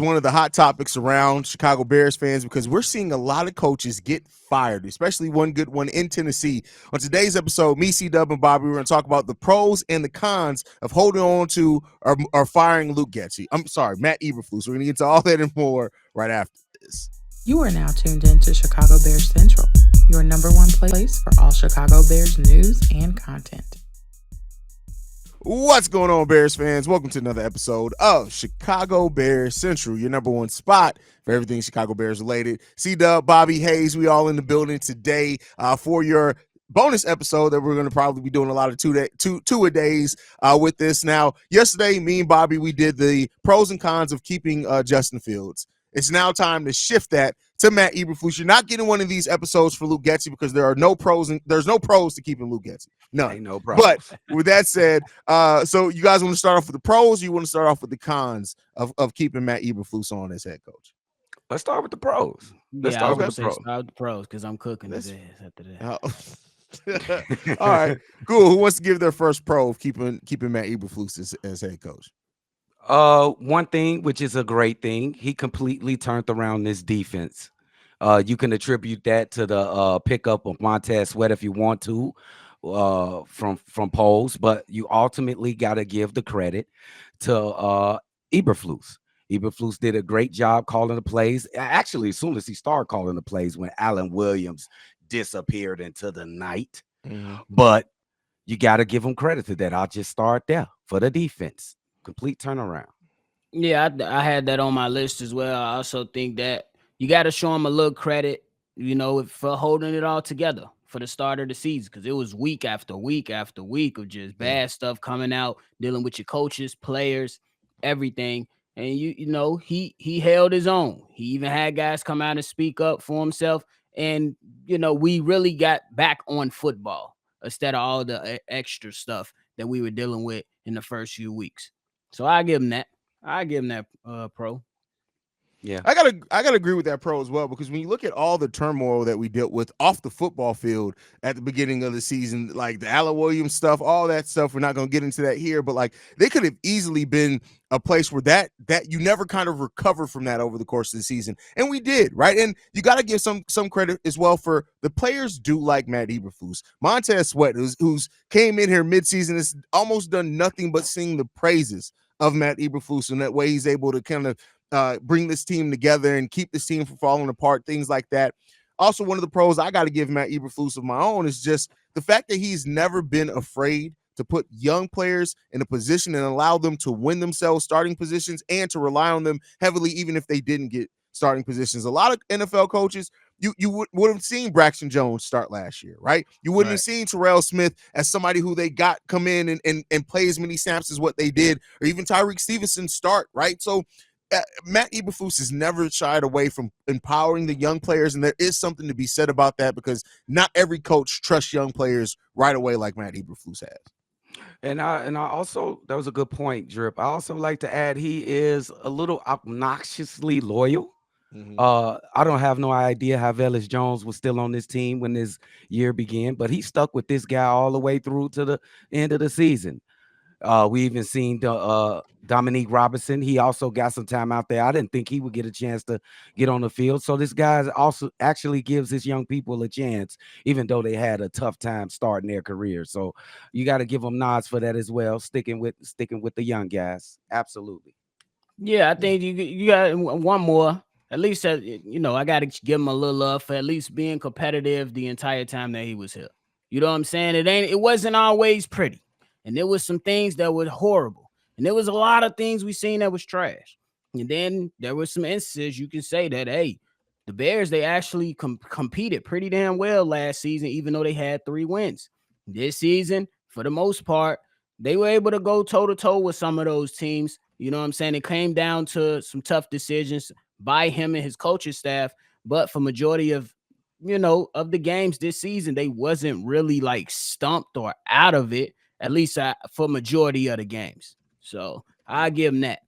is one of the hot topics around Chicago Bears fans because we're seeing a lot of coaches get fired, especially one good one in Tennessee. On today's episode, me, C-Dubb, and Bobby, we're going to talk about the pros and the cons of holding on to or firing Luke Getsy. I'm sorry, Matt Eberflus. We're going to get into all that and more right after this. You are now tuned in to Chicago Bears Central, your number one place for all Chicago Bears news and content. What's going on, Bears fans? Welcome to another episode of Chicago Bears Central, your number one spot for everything Chicago Bears related. C-Dubb, Bobby, Haize, we all in the building today for your bonus episode that we're going to probably be doing a lot of two-a-days with this. Now, yesterday, me and Bobby, we did the pros and cons of keeping Justin Fields. It's now time to shift that to Matt Eberflus. You're not getting one of these episodes for Luke Getsy because there's no pros to keeping Luke Getsy. None. Ain't no problem. But with that said, so you guys want to start off with the pros, or you want to start off with the cons of keeping Matt Eberflus on as head coach? Let's start with the pros. Let's start with the pros. Start with the pros because I'm cooking his ass after Oh. that. All right, cool. Who wants to give their first pro of keeping Matt Eberflus as head coach? One thing, which is a great thing, he completely turned around this defense. You can attribute that to the pickup of Montez Sweat if you want to, from polls, but you ultimately got to give the credit to Eberflus. Eberflus did a great job calling the plays. Actually, as soon as he started calling the plays, when Allen Williams disappeared into the night, but you got to give him credit to that. I'll just start there for the defense. Complete turnaround. Yeah, I had that on my list as well. I also think that you got to show him a little credit, for holding it all together for the start of the season, because it was week after week after week of just bad stuff coming out, dealing with your coaches, players, everything. And he held his own. He even had guys come out and speak up for himself. And we really got back on football instead of all the extra stuff that we were dealing with in the first few weeks. So I give him that. Pro. Yeah, I gotta agree with that pro as well, because when you look at all the turmoil that we dealt with off the football field at the beginning of the season, like the Allen Williams stuff, all that stuff, we're not gonna get into that here, but like they could have easily been a place where that you never kind of recover from that over the course of the season, and we did, right? And you got to give some credit as well for the players do like Matt Eberflus. Montez Sweat, who's came in here midseason, has almost done nothing but sing the praises of Matt Eberflus, and that way he's able to kind of bring this team together and keep this team from falling apart, things like that. Also, one of the pros I got to give Matt Eberflus of my own is just the fact that he's never been afraid to put young players in a position and allow them to win themselves starting positions and to rely on them heavily, even if they didn't get starting positions. A lot of NFL coaches, you would have seen Braxton Jones start last year, right? You wouldn't have seen Terrell Smith as somebody who they got come in and play as many snaps as what they did, or even Tyreek Stevenson start, right? So Matt Eberflus has never shied away from empowering the young players, and there is something to be said about that, because not every coach trusts young players right away like Matt Eberflus has. And I also, that was a good point, Drip. I also like to add he is a little obnoxiously loyal. I don't have no idea how Velus Jones was still on this team when this year began, but he stuck with this guy all the way through to the end of the season. We even seen Dominique Robinson. He also got some time out there. I didn't think he would get a chance to get on the field. So this guy also actually gives his young people a chance, even though they had a tough time starting their career. So you got to give them nods for that as well. Sticking with the young guys. Absolutely. Yeah, I think you got one more. At least, I got to give him a little love for at least being competitive the entire time that he was here. You know what I'm saying? It wasn't always pretty. And there was some things that were horrible. And there was a lot of things we seen that was trash. And then there were some instances you can say that, hey, the Bears, they actually competed pretty damn well last season, even though they had 3 wins. This season, for the most part, they were able to go toe-to-toe with some of those teams. You know what I'm saying? It came down to some tough decisions by him and his coaching staff. But for majority of the games this season, they wasn't really like stumped or out of it. At least for majority of the games. So I give them that.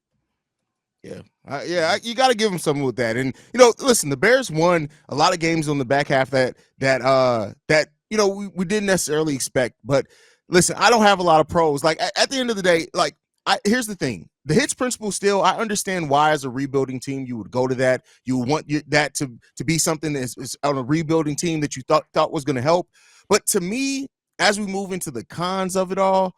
Yeah, you got to give them something with that. And listen, the Bears won a lot of games on the back half that we didn't necessarily expect. But listen, I don't have a lot of pros. Like at the end of the day, like here's the thing. The hits principle still, I understand why as a rebuilding team you would go to that. You would want that to be something that is on a rebuilding team that you thought was going to help. But to me, as we move into the cons of it all,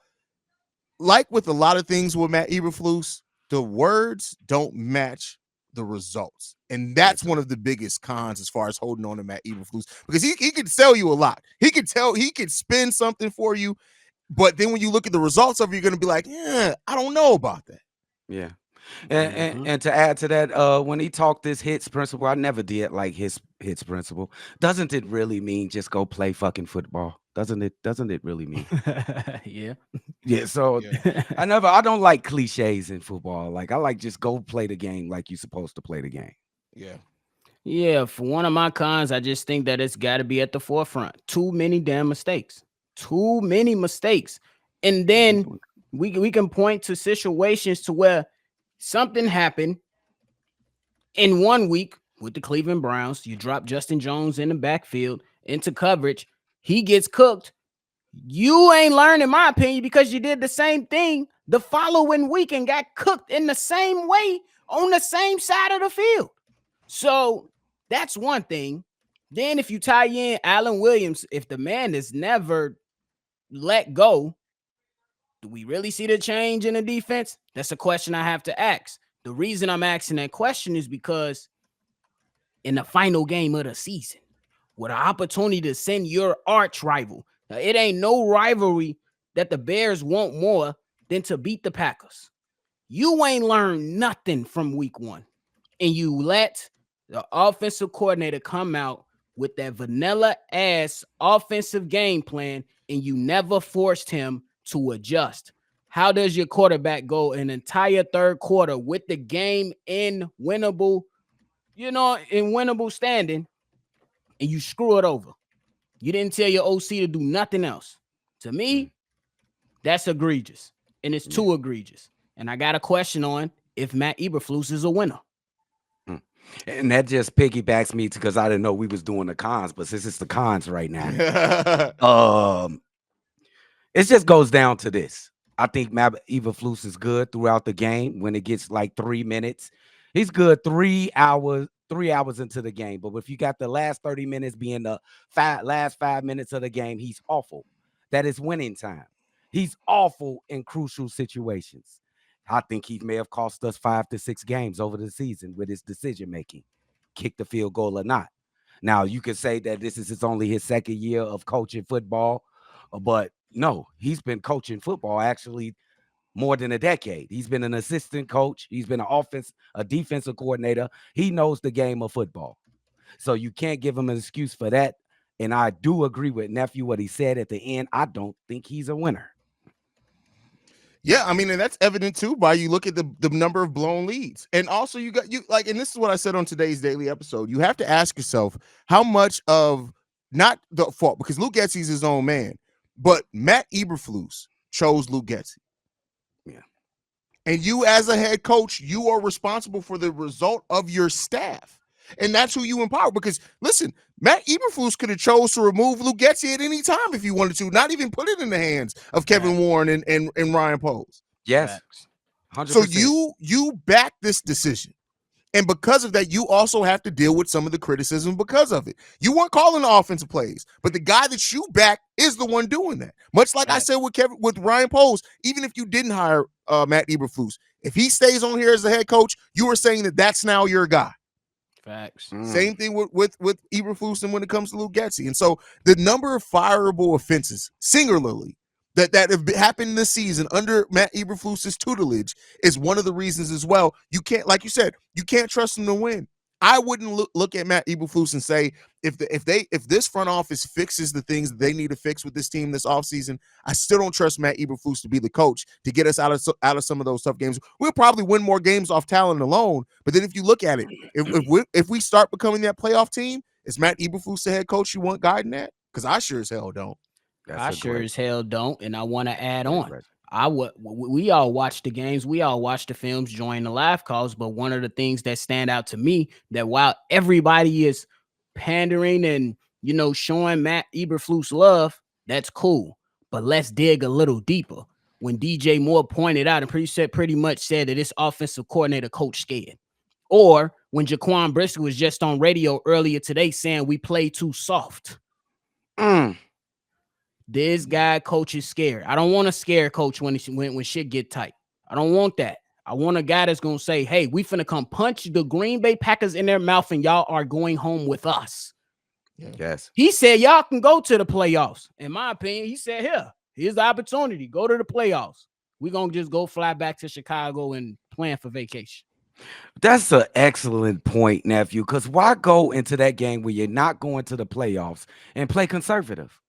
like with a lot of things with Matt Eberflus, the words don't match the results. And that's one of the biggest cons as far as holding on to Matt Eberflus, because he could sell you a lot. He could spin something for you. But then when you look at the results of it, you're going to be like, yeah, I don't know about that. Yeah. And to add to that, when he talked this hits principle, I never did like his hits principle. Doesn't it really mean just go play fucking football? Doesn't it really mean? Yeah. Yeah. So I don't like cliches in football. Like I like just go play the game like you're supposed to play the game. Yeah. Yeah. For one of my cons, I just think that it's got to be at the forefront. Too many damn mistakes. Too many mistakes. And then we can point to situations to where something happened in 1 week with the Cleveland Browns. You drop Justin Jones in the backfield into coverage. He gets cooked. You ain't learned, in my opinion, because you did the same thing the following week and got cooked in the same way on the same side of the field. So that's one thing. Then if you tie in Allen Williams, if the man is never let go, do we really see the change in the defense? That's a question I have to ask. The reason I'm asking that question is because in the final game of the season, with an opportunity to send your arch rival, now, it ain't no rivalry that the Bears want more than to beat the Packers. You ain't learned nothing from week 1, and you let the offensive coordinator come out with that vanilla ass offensive game plan, and you never forced him to adjust. How does your quarterback go an entire third quarter with the game in winnable standing, and you screw it over? You didn't tell your OC to do nothing else. To me, that's egregious, and it's too egregious. And I got a question on if Matt Eberflus is a winner. And that just piggybacks me because I didn't know we was doing the cons, but since it's the cons right now, it just goes down to this. I think Matt Eberflus is good throughout the game. When it gets like 3 minutes, he's good 3 hours into the game. But if you got the last 30 minutes being the last 5 minutes of the game, he's awful. That is winning time. He's awful in crucial situations. I think he may have cost us 5 to 6 games over the season with his decision making, kick the field goal or not. Now, you could say that this is only his second year of coaching football, but no, he's been coaching football actually more than a decade. He's been an assistant coach. He's been a defensive coordinator. He knows the game of football. So you can't give him an excuse for that. And I do agree with Nephew what he said at the end. I don't think he's a winner. Yeah, I mean, and that's evident too by you look at the number of blown leads. And also and this is what I said on today's daily episode. You have to ask yourself how much of not the fault, because Luke Getsy's his own man, but Matt Eberflus chose Luke Getsy. Yeah. And you as a head coach, you are responsible for the result of your staff. And that's who you empower. Because listen, Matt Eberflus could have chose to remove Luke Getsy at any time if he wanted to, not even put it in the hands of Kevin Warren and Ryan Poles. Yes. 100%. So you back this decision. And because of that, you also have to deal with some of the criticism because of it. You weren't calling the offensive plays, but the guy that you back is the one doing that. Much like I said with Ryan Poles, even if you didn't hire Matt Eberflus, if he stays on here as the head coach, you are saying that that's now your guy. Facts. Same thing with Eberflus and when it comes to Luke Getsy. And so the number of fireable offenses singularly that have happened this season under Matt Eberflus's tutelage is one of the reasons as well. You can't, like you said, you can't trust him to win. I wouldn't look at Matt Eberflus and say if this front office fixes the things that they need to fix with this team this offseason, I still don't trust Matt Eberflus to be the coach to get us out of some of those tough games. We'll probably win more games off talent alone. But then if you look at it, if we start becoming that playoff team, is Matt Eberflus the head coach you want guiding that? Because I sure as hell don't. I sure as hell don't, and I want to add on. We all watch the games, we all watch the films, join the live calls, but one of the things that stand out to me that while everybody is pandering and showing Matt Eberflus love, that's cool. But let's dig a little deeper. when DJ Moore pointed out and pretty much said that this offensive coordinator coach scared. Or when Jaquan Brisker was just on radio earlier today saying we play too soft. This guy coach is scared. I don't want a scare coach when shit get tight. I don't want that. I want a guy that's going to say, hey, we finna come punch the Green Bay Packers in their mouth and y'all are going home with us. Yes. He said y'all can go to the playoffs. In my opinion, he said, here's the opportunity. Go to the playoffs. We're going to just go fly back to Chicago and plan for vacation. That's an excellent point, nephew, because why go into that game where you're not going to the playoffs and play conservative?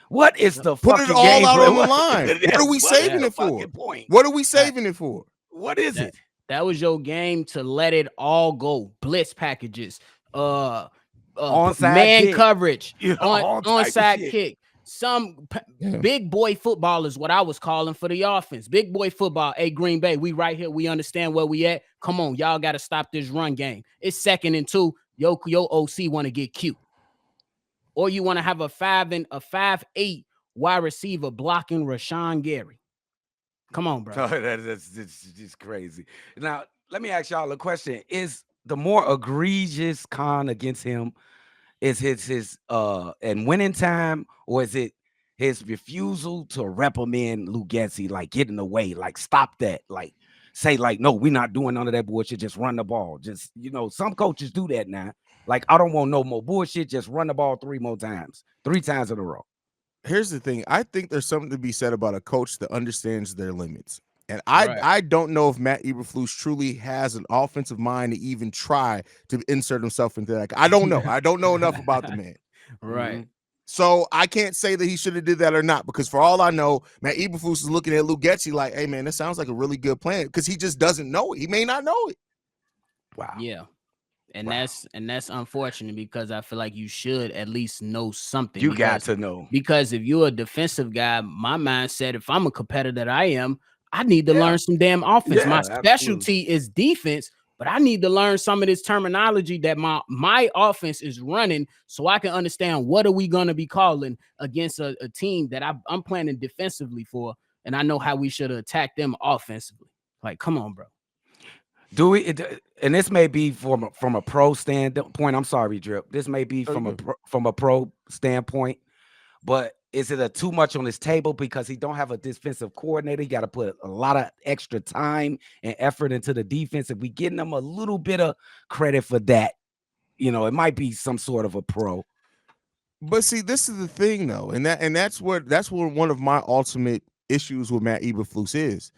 What is the put fucking it all game out plan? on the line? What are we saving it for? What are we saving it for? What is it? That was your game to let it all go. Blitz packages, onside man kick. coverage, All type of onside shit. kick. Big boy football is what I was calling for the offense. Big boy football. Hey, Green Bay, we right here. We understand where we at. Come on, y'all got to stop this run game. It's 2nd and 2. Your OC want to get cute. Or you want to have a 5'8" wide receiver blocking Rashawn Gary. Come on, bro. That's just crazy. Now, let me ask y'all a question. Is the more egregious con against him is his and winning time, or is it his refusal to reprimand Lugetzey, like get in the way, like stop that, like say like, no, we're not doing none of that bullshit, just run the ball. Just, some coaches do that now. Like, I don't want no more bullshit, just run the ball 3 times in a row. Here's the thing. I think there's something to be said about a coach that understands their limits. And I don't know if Matt Eberflus truly has an offensive mind to even try to insert himself into that. I don't know. I don't know enough about the man. Right. So I can't say that he should have did that or not, because for all I know, Matt Eberflus is looking at Lugetzey like, hey, man, that sounds like a really good plan, because he just doesn't know it. He may not know it. Wow. Yeah. And that's unfortunate, because I feel like you should at least know something. You got to know. Because if you're a defensive guy, my mindset, if I'm a competitor that I am, I need to learn some damn offense. My specialty is defense, but I need to learn some of this terminology that my offense is running, so I can understand what are we going to be calling against a team that I'm planning defensively for, and I know how we should attack them offensively. Like, come on, bro. Do we? And this may be from a pro standpoint. I'm sorry, Drip. This may be from a pro standpoint, but is it too much on his table because he don't have a defensive coordinator? He got to put a lot of extra time and effort into the defense. If we getting him a little bit of credit for that, it might be some sort of a pro. But see, this is the thing, though, and that's what one of my ultimate issues with Matt Eberflus is.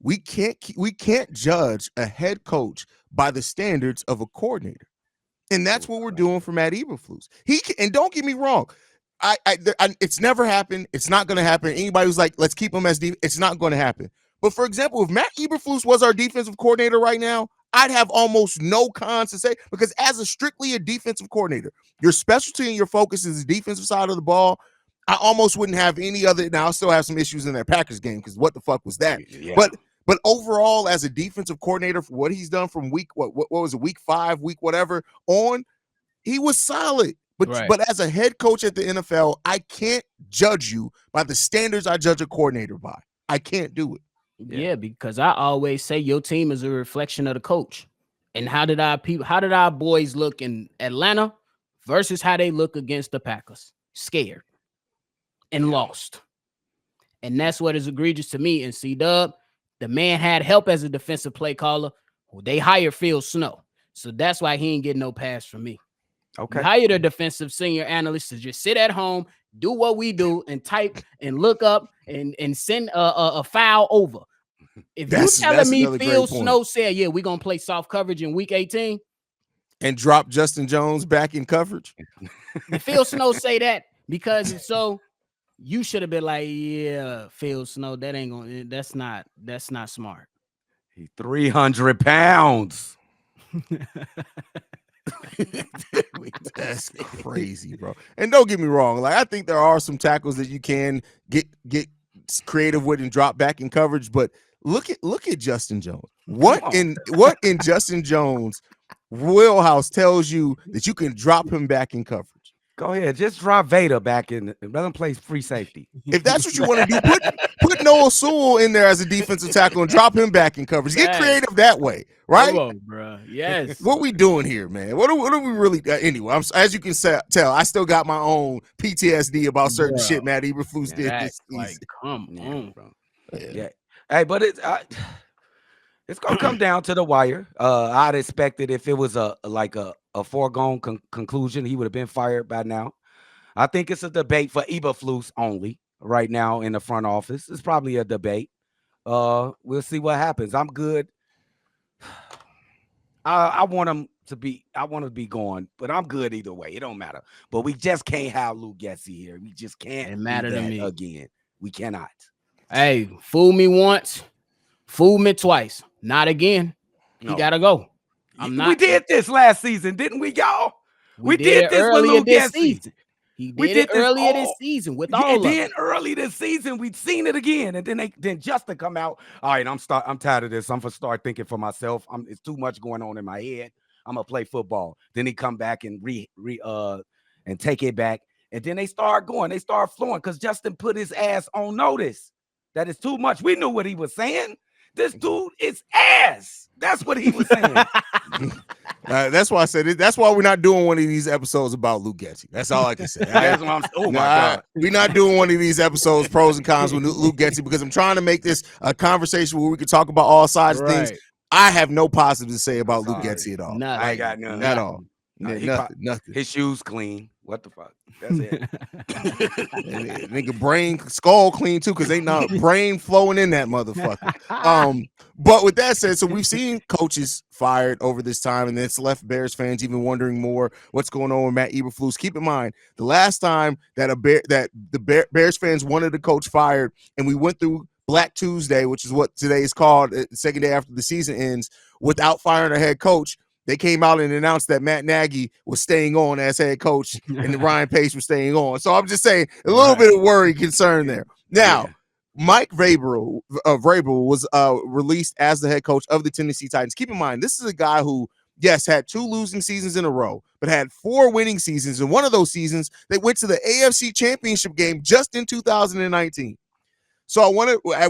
We can't judge a head coach by the standards of a coordinator, and that's what we're doing for Matt Eberflus. And don't get me wrong, it's never happened. It's not going to happen. Anybody who's like, let's keep him as it's not going to happen. But for example, if Matt Eberflus was our defensive coordinator right now, I'd have almost no cons to say, because as strictly a defensive coordinator, your specialty and your focus is the defensive side of the ball. I almost wouldn't have any other. Now, I'll still have some issues in that Packers game, because what the fuck was that? Yeah. But overall, as a defensive coordinator, for what he's done from week what was it, week 5, week whatever on, he was solid. But as a head coach at the NFL, I can't judge you by the standards I judge a coordinator by. I can't do it. Yeah, because I always say your team is a reflection of the coach. And how did our boys look in Atlanta versus how they look against the Packers? Scared and lost. And that's what is egregious to me. And C-Dubb, the man had help as a defensive play caller. They hired Phil Snow. So that's why he ain't getting no pass from me. Okay. We hired a defensive senior analyst to just sit at home, do what we do, and type and look up and send a file over. If you're telling me Phil Snow said, yeah, we're going to play soft coverage in week 18. And drop Justin Jones back in coverage. If Phil Snow say that, because it's so, you should have been like, yeah, Phil Snow, that's not smart. He's 300 pounds. That's crazy, bro. And don't get me wrong, like, I think there are some tackles that you can get creative with and drop back in coverage, but look at Justin Jones. What in Justin Jones' wheelhouse tells you that you can drop him back in coverage? Go ahead, just drop Vader back in and let him play free safety. If that's what you want to do, put Noah Sewell in there as a defensive tackle and drop him back in coverage. Get creative that way, right? Come on, bro. Yes. What we doing here, man? What are we really? Anyway, as you can tell, I still got my own PTSD about certain shit Matt Eberflus did this season. Like, come on, bro. Yeah. Hey, but it's gonna come down to the wire. I'd expected if it was a foregone conclusion, he would have been fired by now. I think it's a debate for Eberflus only right now in the front office. It's probably a debate. We'll see what happens. I'm good. I want him to be. I want to be gone, but I'm good either way. It don't matter. But we just can't have Luke Getsy here. We just can't. It matter to me again. We cannot. Hey, fool me once, fool me twice. Not again. He gotta go. We did this last season, didn't we, y'all? We did this earlier this season. We did it earlier this season with all of it. Early this season, we'd seen it again, and then Justin come out. All right, I'm tired of this. I'm gonna start thinking for myself. It's too much going on in my head. I'm gonna play football. Then he come back and and take it back, and then they start going. They start flowing because Justin put his ass on notice that it's too much. We knew what he was saying. This dude is ass. That's what he was saying. That's why I said it. That's why we're not doing one of these episodes about Luke Getsy. That's all I can say. Oh my God. We're not doing one of these episodes, pros and cons with Luke Getsy, because I'm trying to make this a conversation where we can talk about all sides of things. I have no positive to say about Luke Getsy at all. I ain't got none at all. Nothing. His shoes clean. What the fuck? That's it. Nigga brain skull clean too, because ain't no brain flowing in that motherfucker. But with that said, so we've seen coaches fired over this time, and it's left Bears fans even wondering more what's going on with Matt Eberflus. Keep in mind, the last time that Bears fans wanted a coach fired, and we went through Black Tuesday, which is what today is called, the second day after the season ends, without firing a head coach. They came out and announced that Matt Nagy was staying on as head coach and Ryan Pace was staying on. So I'm just saying a little bit of worry, concern there. Now, Mike Vrabel was released as the head coach of the Tennessee Titans. Keep in mind, this is a guy who, yes, had 2 losing seasons in a row, but had 4 winning seasons. And one of those seasons, they went to the AFC Championship game just in 2019. So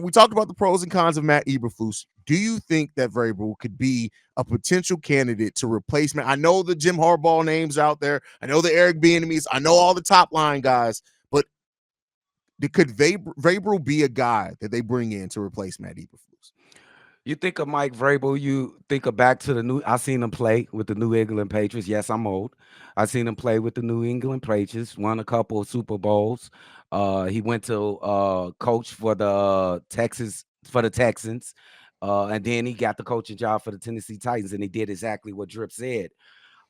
we talked about the pros and cons of Matt Eberflus. Do you think that Vrabel could be a potential candidate to replace Matt? I know the Jim Harbaugh names out there. I know the Eric Bieniemys. I know all the top line guys. But could Vrabel be a guy that they bring in to replace Matt Eberflus? You think of Mike Vrabel, you think of back to I seen him play with the New England Patriots. Yes, I'm old. I seen him play with the New England Patriots, won a couple of Super Bowls. He went to coach for the Texans, and then he got the coaching job for the Tennessee Titans, and he did exactly what Drip said.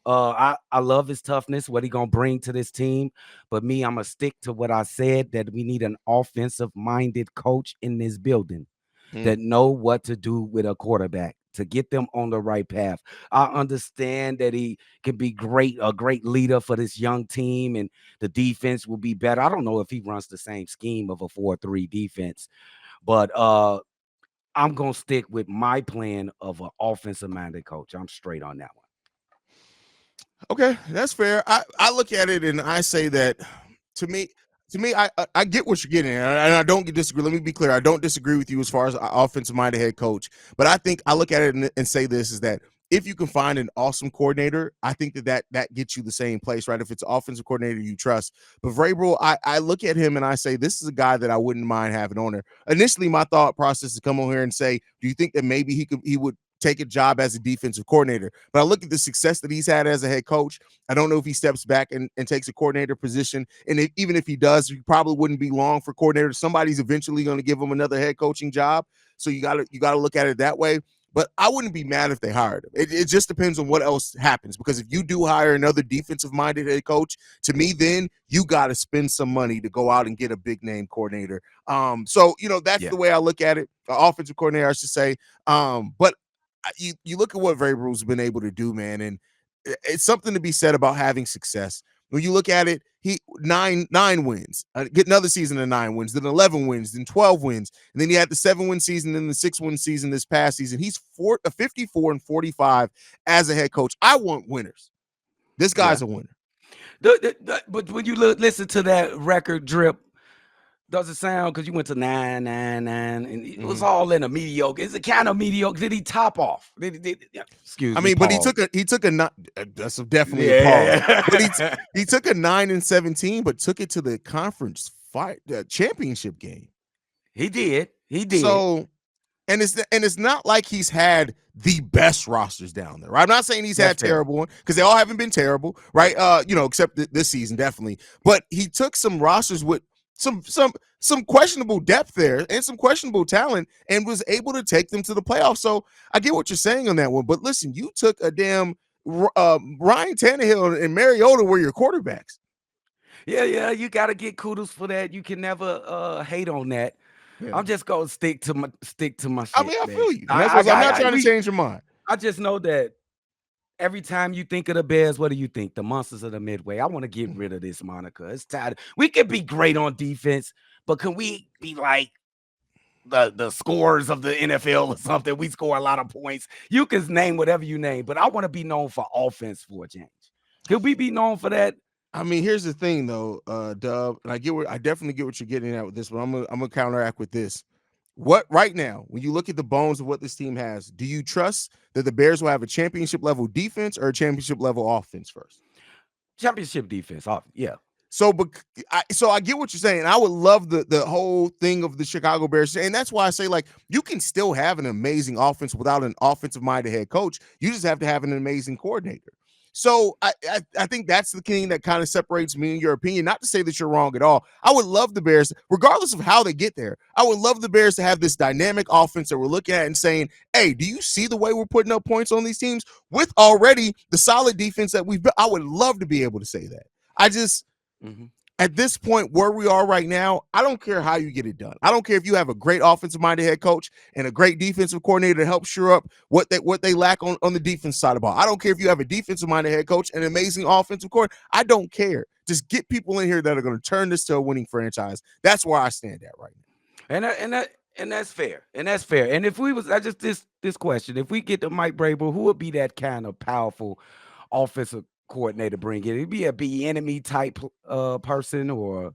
I love his toughness, what he gonna bring to this team. But me, I'm gonna stick to what I said, that we need an offensive-minded coach in this building that know what to do with a quarterback to get them on the right path. I understand that he can be a great leader for this young team, and the defense will be better. I don't know if he runs the same scheme of a 4-3 defense, but I'm going to stick with my plan of an offensive-minded coach. I'm straight on that one. Okay, that's fair. I look at it and I say that to me, I get what you're getting at, and I don't disagree. Let me be clear. I don't disagree with you as far as offensive-minded head coach, but I look at it and say this is that if you can find an awesome coordinator, I think that gets you the same place, right? If it's an offensive coordinator you trust. But Vrabel, I look at him and I say, this is a guy that I wouldn't mind having on there. Initially, my thought process is come on here and say, do you think that maybe he would take a job as a defensive coordinator? But I look at the success that he's had as a head coach. I don't know if he steps back and takes a coordinator position. And even if he does, he probably wouldn't be long for coordinator. Somebody's eventually going to give him another head coaching job. So you got to look at it that way. But I wouldn't be mad if they hired him. It just depends on what else happens. Because if you do hire another defensive-minded head coach, to me, then you got to spend some money to go out and get a big-name coordinator. So, that's the way I look at it. Offensive coordinator, I should say. But you look at what Vrabel's been able to do, man, and it's something to be said about having success. When you look at it, he nine wins, get another season of 9 wins, then 11 wins, then 12 wins, and then he had the 7-win season and the 6-win season this past season. He's 54-45 as a head coach. I want winners. This guy's a winner. But when you listen to that record, Drip, does it sound, because you went to 999 and it was all in a mediocre? Is it kind of mediocre? Did he top off? Excuse me. But pause. he took a that's definitely a pause. Yeah. But he took a 9-17, but took it to the conference championship game. He did. So, and it's not like he's had the best rosters down there, right? I'm not saying he's had terrible one, because they all haven't been terrible, right? Except this season, definitely. But he took some rosters with some questionable depth there and some questionable talent, and was able to take them to the playoffs. So I get what you're saying on that one. But listen, you took a damn Ryan Tannehill and Mariota were your quarterbacks. Yeah, you got to get kudos for that. You can never hate on that. Yeah. I'm just gonna stick to my shit. I mean, I feel you. I'm not trying to change your mind. I just know that every time you think of the Bears, what do you think? The monsters of the Midway. I want to get rid of this moniker. It's tired. We could be great on defense, but can we be like the scores of the NFL or something? We score a lot of points. You can name whatever you name, but I want to be known for offense for a change. Could we be known for that? I mean, here's the thing, though, Dub, and I definitely get what you're getting at with this, but I'm gonna counteract with this. What right now, when you look at the bones of what this team has, do you trust that the Bears will have a championship level defense or a championship level offense first? Championship defense, yeah. So I get what you're saying. I would love the whole thing of the Chicago Bears, and that's why I say, like, you can still have an amazing offense without an offensive-minded head coach. You just have to have an amazing coordinator. So I think that's the thing that kind of separates me and your opinion. Not to say that you're wrong at all. I would love the Bears, regardless of how they get there, I would love the Bears to have this dynamic offense that we're looking at and saying, hey, do you see the way we're putting up points on these teams with already the solid defense that we've built? I would love to be able to say that. I just at this point where we are right now, I don't care how you get it done. I don't care if you have a great offensive-minded head coach and a great defensive coordinator to help shore up what they lack on the defense side of the ball. I don't care if you have a defensive-minded head coach and an amazing offensive coordinator. I don't care. Just get people in here that are going to turn this to a winning franchise. That's where I stand at right now. And that's fair. And that's fair. And if we was this question, if we get to Mike Vrabel, who would be that kind of powerful offensive coordinator bring it? It'd be a enemy type person, or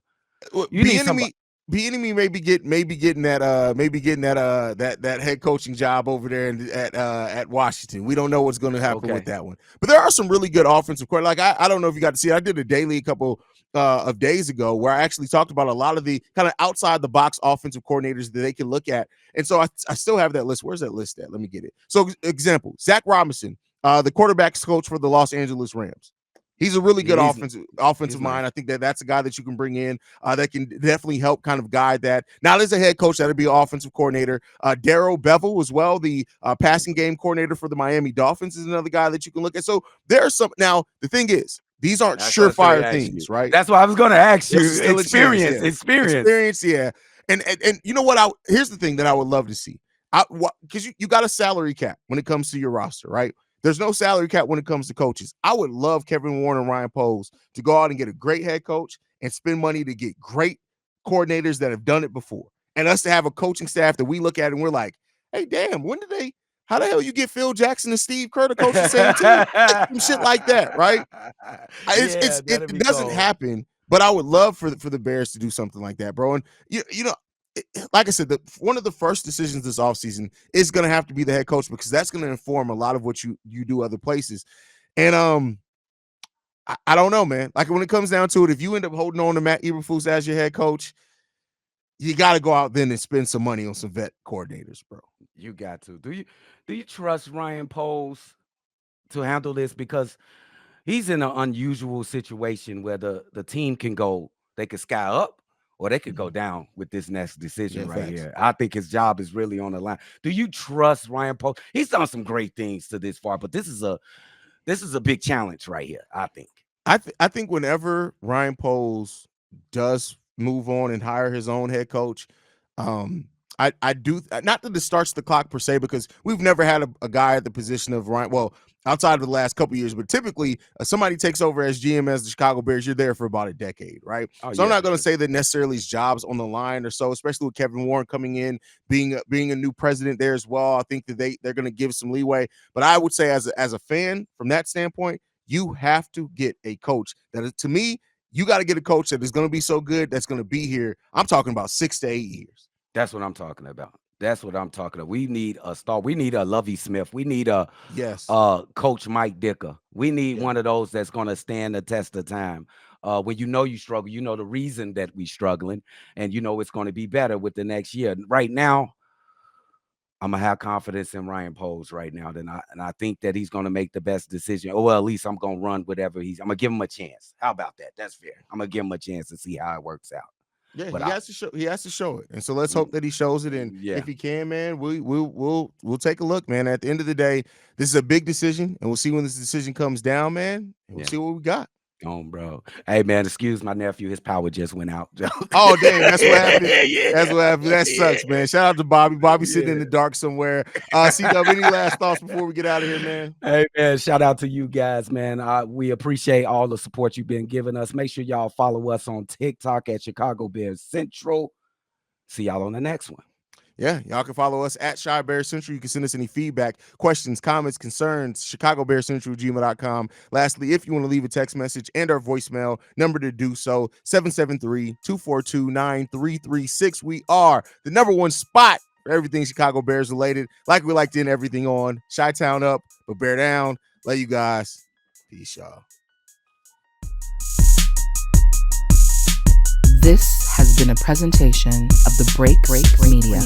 you need somebody. Bieniemy maybe getting that head coaching job over there at Washington. We don't know what's going to happen with that one. But there are some really good offensive coordinators. Like I don't know if you got to see it. I did a daily a couple of days ago where I actually talked about a lot of the kind of outside the box offensive coordinators that they can look at. And so I still have that list. Where's that list at? Let me get it. So example, Zach Robinson, the quarterback's coach for the Los Angeles Rams. He's a really good offensive mind. I think that's a guy that you can bring in that can definitely help kind of guide that. Now, there's a head coach that'll be an offensive coordinator. Darrell Bevel as well, the passing game coordinator for the Miami Dolphins, is another guy that you can look at. So there's some. Now, the thing is, these aren't surefire things, right? That's what I was going to ask you. Experience, yeah. And you know what? Here's the thing that I would love to see. Because you got a salary cap when it comes to your roster, right? There's no salary cap when it comes to coaches. I would love Kevin Warren and Ryan Poles to go out and get a great head coach and spend money to get great coordinators that have done it before. And us to have a coaching staff that we look at and we're like, hey, damn, how the hell you get Phil Jackson and Steve Kerr to coach the same team? Like, some shit like that, right? It doesn't happen, but I would love for the Bears to do something like that, bro. And, you know, like I said, one of the first decisions this offseason is going to have to be the head coach, because that's going to inform a lot of what you do other places. And I don't know, man. Like, when it comes down to it, if you end up holding on to Matt Eberflus as your head coach, you got to go out then and spend some money on some vet coordinators, bro. You got to. Do you trust Ryan Poles to handle this? Because he's in an unusual situation where the team can go, they could sky up, or they could go down with this next decision here. I think his job is really on the line. Do you trust Ryan Poles? He's done some great things to this far, but this is a big challenge right here, I think. I think whenever Ryan Poles does move on and hire his own head coach, I do, not that it starts the clock per se, because we've never had a guy at the position of Ryan. Well, outside of the last couple of years, but typically somebody takes over as GM as the Chicago Bears, you're there for about a decade, right? So I'm not going to say that necessarily his job's on the line or so, especially with Kevin Warren coming in, being a new president there as well. I think that they're going to give some leeway. But I would say as a fan, from that standpoint, You have to get a coach that is, to me, you got to get a coach that is going to be so good that's going to be here. I'm talking about 6 to 8 years. That's what I'm talking about. That's what I'm talking about. We need a star. We need a Lovie Smith. We need a Coach Mike Dicker. We need one of those that's going to stand the test of time. When you know you struggle, you know the reason that we're struggling, and you know it's going to be better with the next year. Right now, I'm gonna have confidence in Ryan Poles right now. And I think that he's gonna make the best decision. Or well, at least I'm gonna run whatever I'm gonna give him a chance. How about that? That's fair. I'm gonna give him a chance to see how it works out. Yeah, but he has to show it. And so let's hope that he shows it. And if he can, man, we'll take a look, man. At the end of the day, this is a big decision, and we'll see when this decision comes down, man. And we'll see what we got. Bro. Hey, man, excuse my nephew. His power just went out. Oh, damn. That's what happened. That's what happened. That sucks, man. Shout out to Bobby. Bobby sitting in the dark somewhere. C-Dubb, any last thoughts before we get out of here, man? Hey, man, shout out to you guys, man. We appreciate all the support you've been giving us. Make sure y'all follow us on TikTok at Chicago Bears Central. See y'all on the next one. Yeah, y'all can follow us at Chi Bears Central. You can send us any feedback, questions, comments, concerns, ChicagoBearsCentral@gmail.com. Lastly, if you want to leave a text message and our voicemail number to do so, 773-242-9336. We are the #1 spot for everything Chicago Bears related. Like we like to end everything on. Chi-Town up, but Bear down. Love you guys. Peace, y'all. This has been a presentation of the Break Media.